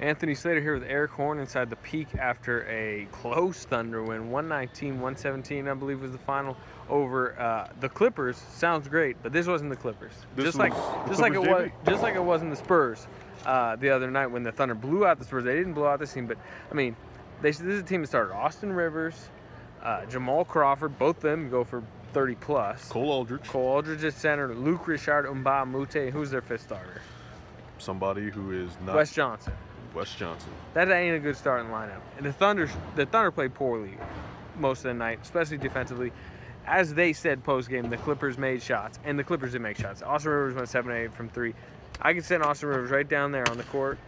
Anthony Slater here with Eric Horn inside the Peak after a close Thunder win, 119-117, I believe was the final over the Clippers. Sounds great, but this wasn't the Clippers. Just like it wasn't the Spurs the other night when the Thunder blew out the Spurs. They didn't blow out this team, but I mean, this is a team that started Austin Rivers, Jamal Crawford, both of them go for 30 plus. Cole Aldridge at center, Luke Richard, Mbah Moute. Who's their fifth starter? Somebody who is not Wes Johnson. That ain't a good starting lineup. And the Thunder played poorly most of the night, especially defensively. As they said post-game, the Clippers made shots, and the Clippers did make shots. Austin Rivers went 7-8 from 3. I could send Austin Rivers right down there on the court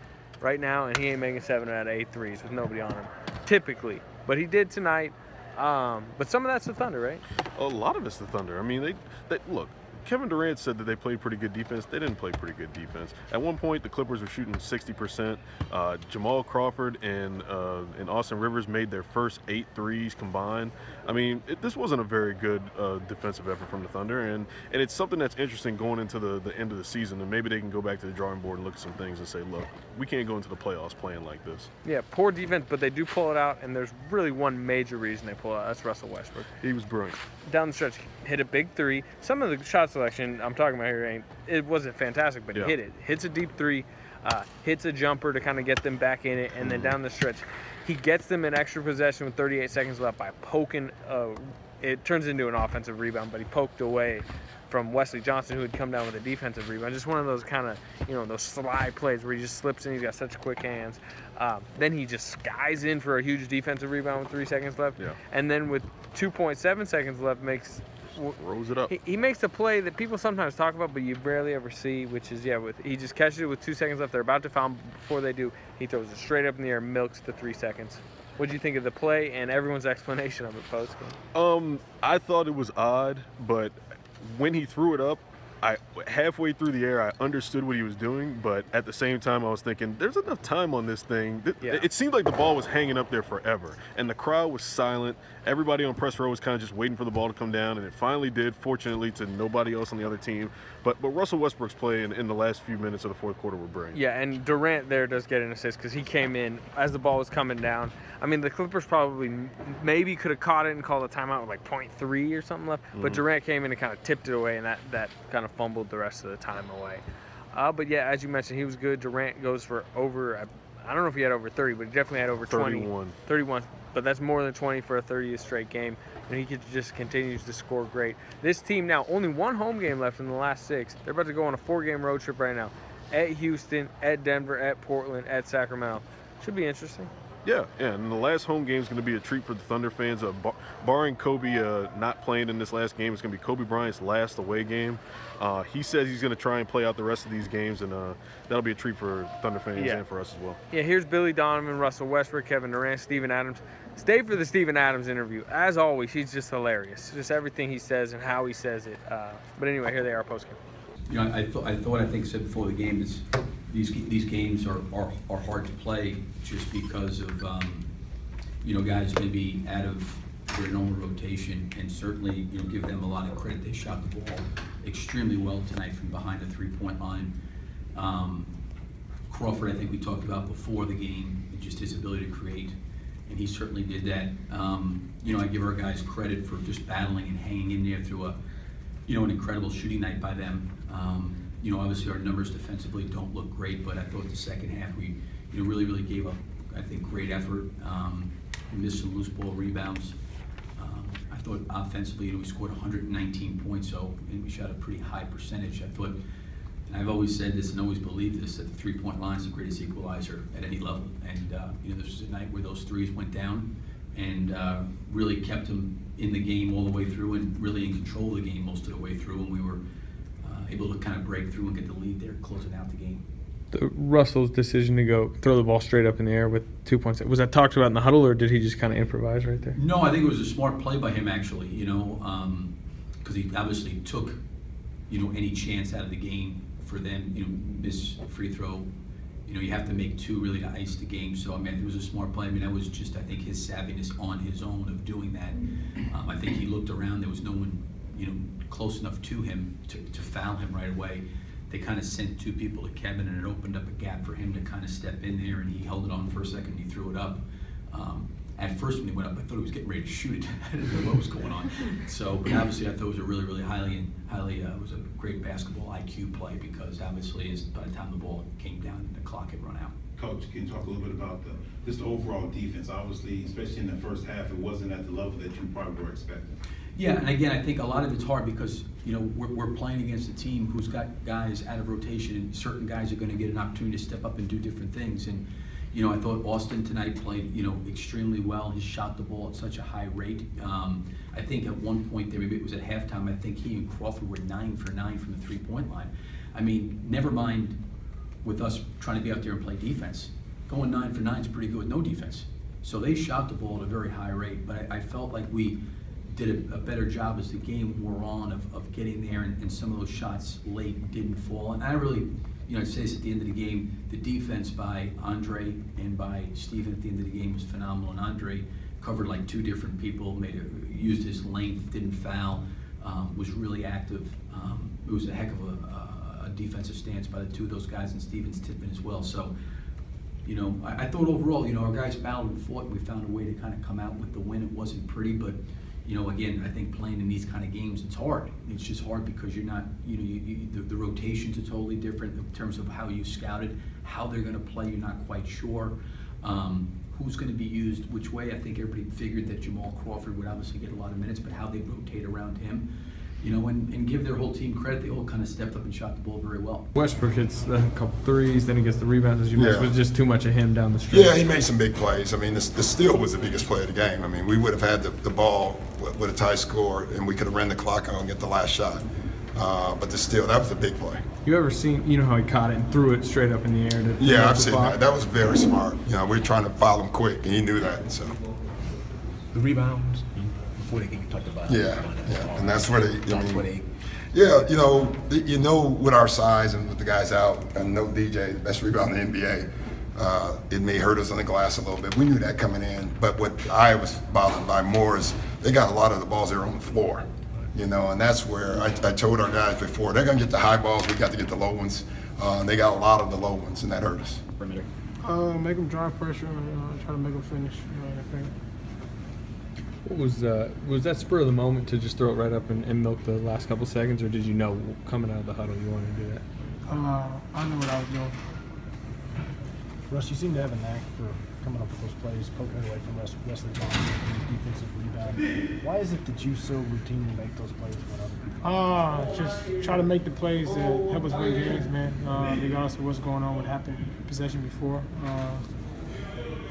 right now, and he ain't making 7 out of 8 threes with nobody on him, typically. But he did tonight. But some of that's the Thunder, right? A lot of it's the Thunder. I mean, they look. Kevin Durant said that they played pretty good defense. They didn't play pretty good defense. At one point, the Clippers were shooting 60%. Jamal Crawford and Austin Rivers made their first 8 threes combined. I mean, this wasn't a very good defensive effort from the Thunder, and it's something that's interesting going into the end of the season, and maybe they can go back to the drawing board and look at some things and say, look, we can't go into the playoffs playing like this. Yeah, poor defense, but they do pull it out, and there's really one major reason they pull it out. That's Russell Westbrook. He was brilliant. Down the stretch, hit a big 3. Some of the shot selection I'm talking about here it wasn't fantastic, but he hit it. Hits a deep 3, hits a jumper to kind of get them back in it, and then down the stretch, he gets them an extra possession with 38 seconds left by poking. It turns into an offensive rebound, but he poked away from Wesley Johnson, who had come down with a defensive rebound. Just one of those kind of, those slide plays where he just slips in. He's got such quick hands. Then he just skies in for a huge defensive rebound with 3 seconds left. Yeah. And then with 2.7 seconds left, rose it up. He makes a play that people sometimes talk about, but you barely ever see, which is, he just catches it with 2 seconds left. They're about to foul him. Before they do, he throws it straight up in the air, milks the 3 seconds. What do you think of the play and everyone's explanation of it post-game? I thought it was odd, but when he threw it up, halfway through the air, I understood what he was doing, but at the same time, I was thinking, there's enough time on this thing. It seemed like the ball was hanging up there forever, and the crowd was silent. Everybody on press row was kind of just waiting for the ball to come down, and it finally did, fortunately, to nobody else on the other team. But Russell Westbrook's play in the last few minutes of the fourth quarter were brilliant. Yeah, and Durant there does get an assist because he came in as the ball was coming down. I mean, the Clippers probably maybe could have caught it and called a timeout with like 0.3 or something left, but Durant came in and kind of tipped it away, and that kind of fumbled the rest of the time away. But yeah, as you mentioned, he was good. Durant goes for over, I don't know if he had over 30, but he definitely had over 31. 31, but that's more than 20 for a 30th straight game, and he just continues to score great. This team now, only 1 home game left in the last 6. They're about to go on a 4-game road trip right now. At Houston, at Denver, at Portland, at Sacramento. Should be interesting. Yeah, and the last home game is going to be a treat for the Thunder fans. Barring Kobe not playing in this last game, it's going to be Kobe Bryant's last away game. He says he's going to try and play out the rest of these games, and that'll be a treat for Thunder fans and for us as well. Yeah, here's Billy Donovan, Russell Westbrook, Kevin Durant, Steven Adams. Stay for the Steven Adams interview. As always, he's just hilarious. Just everything he says and how he says it. But anyway, here they are post-game. I think said before the game is these games are hard to play just because of guys maybe out of their normal rotation, and certainly give them a lot of credit. They shot the ball extremely well tonight from behind the 3-point line. Crawford, I think we talked about before the game, and just his ability to create, and he certainly did that. I give our guys credit for just battling and hanging in there through an incredible shooting night by them. Obviously our numbers defensively don't look great, but I thought the second half we, really gave up, I think, great effort. We missed some loose ball rebounds. I thought offensively, we scored 119 points, and we shot a pretty high percentage. I thought, and I've always said this and always believed this, that the 3-point line is the greatest equalizer at any level. And this was a night where those threes went down and really kept them in the game all the way through, and really in control of the game most of the way through, and we were able to kind of break through and get the lead there, closing out the game. Russell's decision to go throw the ball straight up in the air with 2 points, was that talked about in the huddle, or did he just kind of improvise right there? No, I think it was a smart play by him, actually, because he obviously took, any chance out of the game for them, miss a free throw. You have to make 2 really to ice the game. So, I mean, it was a smart play. I mean, that was just, I think, his savviness on his own of doing that. I think he looked around. There was no one, close enough to him to foul him right away. they kind of sent 2 people to Kevin, and it opened up a gap for him to kind of step in there, and he held it on for a second, and he threw it up. At first when he went up, I thought he was getting ready to shoot it. I didn't know what was going on. So, but obviously I thought it was a really, really it was a great basketball IQ play, because obviously by the time the ball came down, the clock had run out. Coach, can you talk a little bit about just the overall defense? Obviously, especially in the first half, it wasn't at the level that you probably were expecting. Yeah, and again, I think a lot of it's hard because, you know, we're playing against a team who's got guys out of rotation, and certain guys are going to get an opportunity to step up and do different things. And, you know, I thought Austin tonight played, you know, extremely well. He shot the ball at such a high rate. I think at one point there, maybe it was at halftime, I think he and Crawford were 9 for 9 from the 3-point line. I mean, never mind with us trying to be out there and play defense. Going 9 for 9 is pretty good with no defense. So they shot the ball at a very high rate, but I felt like we did a better job as the game wore on of getting there, and some of those shots late didn't fall. And I really, you know, I'd say this at the end of the game, the defense by Andre and by Steven at the end of the game was phenomenal. And Andre covered like 2 different people, used his length, didn't foul, was really active. It was a heck of a defensive stance by the 2 of those guys, and Steven's tipping as well. So, you know, I thought overall, you know, our guys battled and fought, and we found a way to kind of come out with the win. It wasn't pretty, but, you know, again, I think playing in these kind of games, it's hard. It's just hard because you're not, you know, the rotations are totally different in terms of how you scouted, how they're going to play. You're not quite sure who's going to be used which way. I think everybody figured that Jamal Crawford would obviously get a lot of minutes, but how they rotate around him, you know, and give their whole team credit. They all kind of stepped up and shot the ball very well. Westbrook hits a couple threes, then he gets the rebounds, as you mentioned. It was just too much of him down the stretch. Yeah, he made some big plays. I mean, the steal was the biggest play of the game. I mean, we would have had the ball with a tie score, and we could have ran the clock out and get the last shot. But the steal, that was a big play. You ever seen, you know how he caught it and threw it straight up in the air? Yeah, I've seen that. That was very smart. You know, we were trying to foul him quick, and he knew that. So the rebounds before they get talked about. Yeah, and that's where they. Yeah, you know, with our size and with the guys out, and no DJ, the best rebounder in the NBA, it may hurt us on the glass a little bit. We knew that coming in, but what I was bothered by more is they got a lot of the balls there on the floor, you know, and that's where I told our guys before, they're going to get the high balls, we got to get the low ones. And they got a lot of the low ones, and that hurt us. Make them drive pressure, try to make them finish, I think. What was that spur of the moment to just throw it right up and milk the last couple seconds, or did you know coming out of the huddle you wanted to do that? I knew what I was doing. Russ, you seem to have a knack for coming up with those plays, poking away from Wesley Johnson, defensive rebound. Why is it that you so routinely make those plays when other people? Just try to make the plays that help us win games, man. Regardless of what's going on, what happened possession before.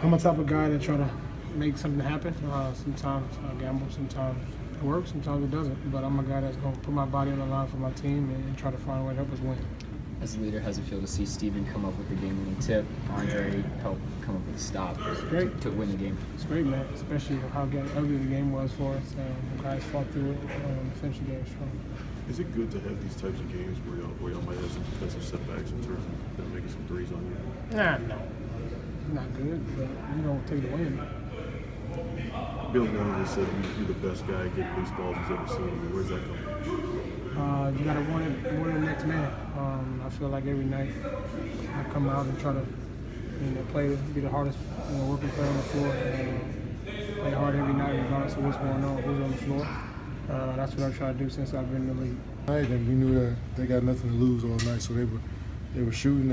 I'm a type of guy that try to make something happen. Sometimes I gamble, sometimes it works, sometimes it doesn't. But I'm a guy that's going to put my body on the line for my team and try to find a way to help us win. As a leader, how's it feel to see Steven come up with the game-winning tip, Andre help come up with a stop to win the game? It's great, man, especially how ugly the game was for us. The guys fought through it and finished the game strong. Is it good to have these types of games where y'all might have some defensive setbacks in terms of them making some threes on you? No. Not good, but you don't take the win. Bill Donovan said you're the best guy getting loose balls he's ever seen. Where's that come from? You got to want the next man. I feel like every night I come out and try to be the hardest working player on the floor. Play hard every night regardless of what's going on, who's on the floor. That's what I try to do since I've been in the league. And we knew that they got nothing to lose all night, so they were shooting.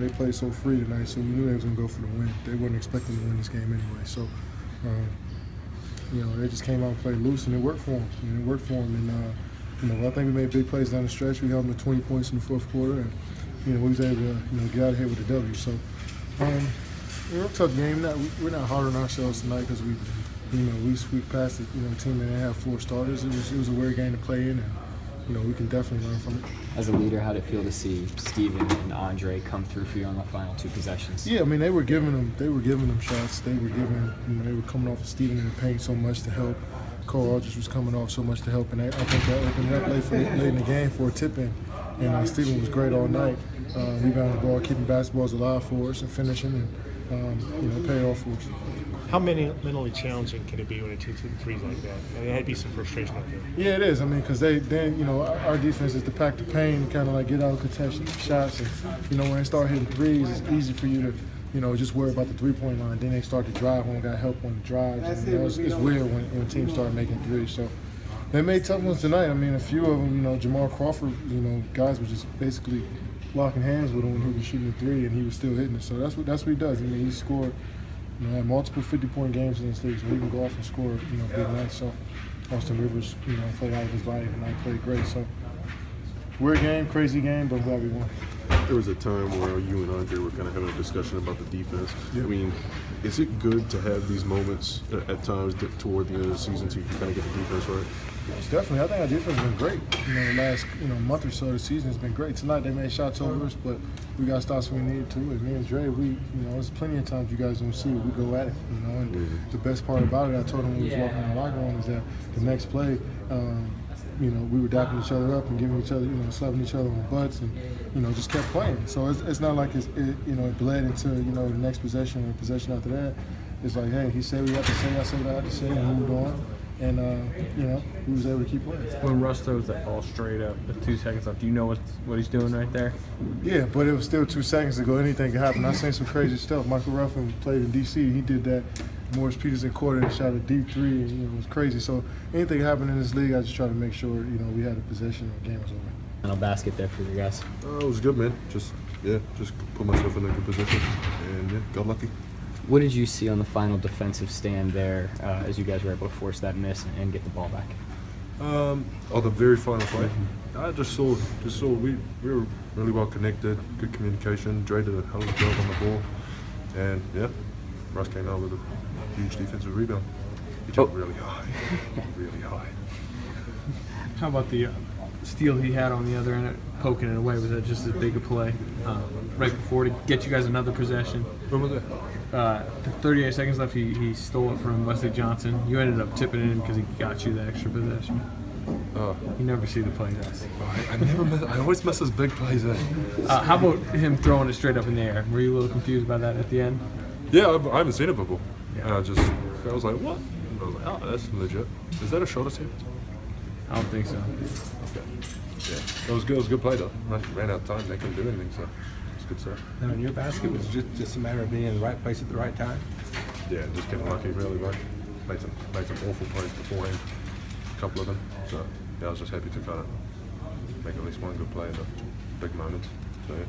They played so free tonight, so we knew they was gonna go for the win. They weren't expecting to win this game anyway, so they just came out and played loose, and it worked for them. It worked for them, and I think we made big plays down the stretch. We held them to 20 points in the fourth quarter, and we was able to get out of here with the W. So it was a tough game. We're not hard on ourselves tonight because we passed it. A team that didn't have 4 starters. It was a weird game to play in, and we can definitely learn from it. As a leader, how did it feel to see Steven and Andre come through for you on the final 2 possessions? Yeah, they were giving them shots. They were they were coming off of Steven in the paint so much to help. Cole Aldridge was coming off so much to help, and I think that opened it up late in the game for a tip-in. And Steven was great all night, rebounding the ball, keeping basketballs alive for us and finishing. paid off for us. How mentally challenging can it be when a team threes like that? I mean, that'd be some frustration up there. Yeah, it is. I mean, because our defense is to pack the paint, kind of like get out of contested shots, and when they start hitting threes, it's easy for you to just worry about the three-point line. Then they start to drive when we got help on the drives. And, it's weird when teams start making threes. So they made tough ones tonight. I mean, a few of them, Jamal Crawford, guys were just basically locking hands with him when he was shooting a three, and he was still hitting it. So that's what he does. I mean, he scored. Had multiple 50-point games in this league, so he can go off and score, big nights. So Austin Rivers, played out of his life, and I played great. So weird game, crazy game, but I'm glad we won. There was a time where you and Andre were kind of having a discussion about the defense. Yeah. I mean, is it good to have these moments at times toward the end of the season so you can kind of get the defense right? Yes, definitely. I think our defense has been great. The last month or so of the season has been great. Tonight they made shots over us, but we got stops when we needed to. And me and Dre, there's plenty of times you guys don't see it. We go at it, And the best part about it, I told him when we was walking in the locker room, is that the next play, we were dapping each other up and giving each other, slapping each other on the butts, and just kept playing. So it's not like it bled into the next possession or possession after that. It's like, hey, he said what he had to say, I said what I had to say, and moved on. And we was able to keep playing. When Russ throws that ball straight up with 2 seconds left, do you know what he's doing right there? Yeah, but it was still 2 seconds ago. Anything could happen. I've seen some crazy stuff. Michael Ruffin played in D.C. He did that. Morris Peterson caught it and shot a deep three, and it was crazy. So anything happened in this league, I just try to make sure we had a possession and the game was over. And a basket there for you guys. It was good, man. Just put myself in a good position, and got lucky. What did you see on the final defensive stand there as you guys were able to force that miss and get the ball back? The very final play. I just saw we were really well connected, good communication. Dre did a hell of a job on the ball, and Russ came out with a huge defensive rebound. He jumped really high, really high. How about the steal he had on the other end, poking it away? Was that just as big a play right before to get you guys another possession? When was it? 38 seconds left, he stole it from Wesley Johnson. You ended up tipping it in because he got you the extra possession. You never see the play, guys. I always miss his big plays in. How about him throwing it straight up in the air? Were you a little confused by that at the end? Yeah, I haven't seen it before. Yeah. And I was like, what? And I was like, oh, that's legit. Is that a shot attempt? I don't think so. Okay. Yeah, it was good. It was a good play though. Ran out of time. They couldn't do anything, so it's good stuff. Now, in your basket, was just a matter of being in the right place at the right time. Yeah, just getting lucky, really. Like made some awful plays beforehand, a couple of them. So I was just happy to kind of make at least one good play in the big moments. So yeah.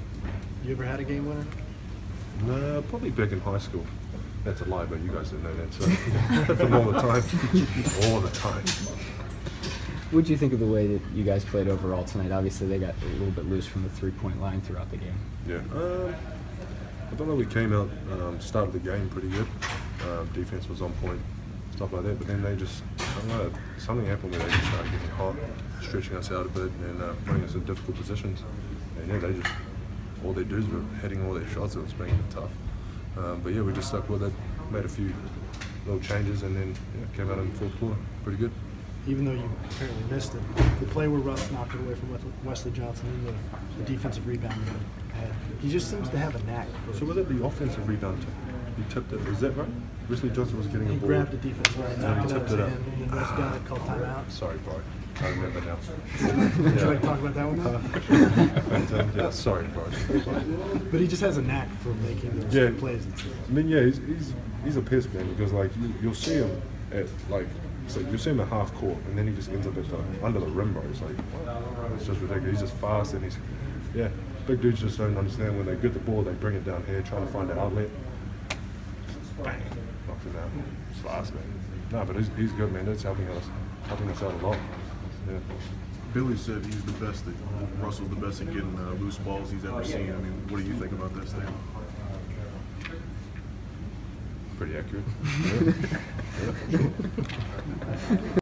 You ever had a game winner? No, probably back in high school. That's a lie, but you guys didn't know that. So them all the time, all the time. What did you think of the way that you guys played overall tonight? Obviously, they got a little bit loose from the three-point line throughout the game. Yeah. I thought that we came out, started the game pretty good. Defense was on point, stuff like that. But then they just, I don't know, something happened where they just started getting hot, stretching us out a bit and putting us in difficult positions. And yeah, they just, all they do is were hitting all their shots. It was making it tough. But yeah, we just stuck with it, made a few little changes, and then came out in the fourth quarter pretty good. Even though you apparently missed it, the play where Russ knocked it away from Wesley Johnson and the defensive rebound he had, he just seems to have a knack for. So was it the offensive rebound tip? He tipped it. Is that right? Wesley Johnson was getting a ball. He grabbed the defense right, and he tipped it up. And then Russ got it, called timeout. Sorry, Bart. I remember now. Would you like to talk about that one now? Yeah, sorry, Bart. But he just has a knack for making those plays. I mean, yeah, he's a piss, man, because like you'll see him at like. So you see him at half court, and then he just ends up at under the rim, bro. It's like, it's just ridiculous. He's just fast, and big dudes just don't understand when they get the ball, they bring it down here, trying to find an outlet. Bang, knocks it down. It's fast, man. No, but he's good, man. That's helping us out a lot. Yeah. Billy said he's the best. Russell's the best at getting loose balls he's ever seen. I mean, what do you think about that statement? Pretty accurate. Yeah.